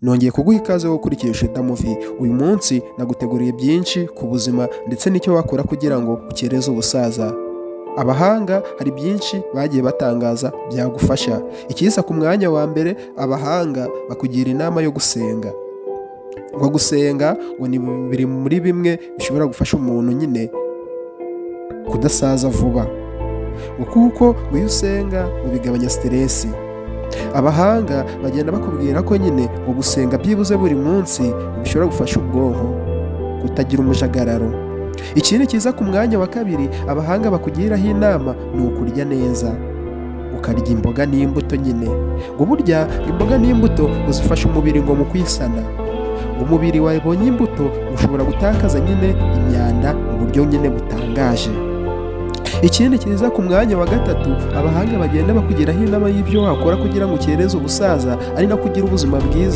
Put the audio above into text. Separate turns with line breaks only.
Nongeye kuguha ikaze wo gukurikira Sheda Movie. Uyu munsi naguteguriye byinshi ku buzima ndetse n'icyo wakora kugira ngo ukereze ubusaza. Abahanga hari byinshi bagiye batangaza byagufasha. Ikiza ku mwanya wa mbere, abahanga bakugira inama yo gusenga. Ngo gusenga ngo ni biri muri bimwe bishobora gufasha umuntu nyine kudasaza vuba. Kuko iyo usenga bigabanya stress. Abahanga bagenda bakubwira ko nyine ngo gusenga byibuze buri munsi bishobora gufasha ubwonko kutagira umujagararo. Ikindi kiza ku mwanya wa kabiri, abahanga bakugiraho inama ni ukurya neza, ukarya imboga n'imbuto nyine. Ngo burya imboga n'imbuto zifasha umubiri ngo mu kwisana. Umubiri wabonye imbuto ushobora gutakaza nyine imyanda mu buryo nyine butangaje. Ikindi kiza ku mwanya wa gatatu, abahanga bagenda bakugiraho inama y'ibyo wakora kugira ngo ukereze ubusaza ari no kugira ubuzima bwiza.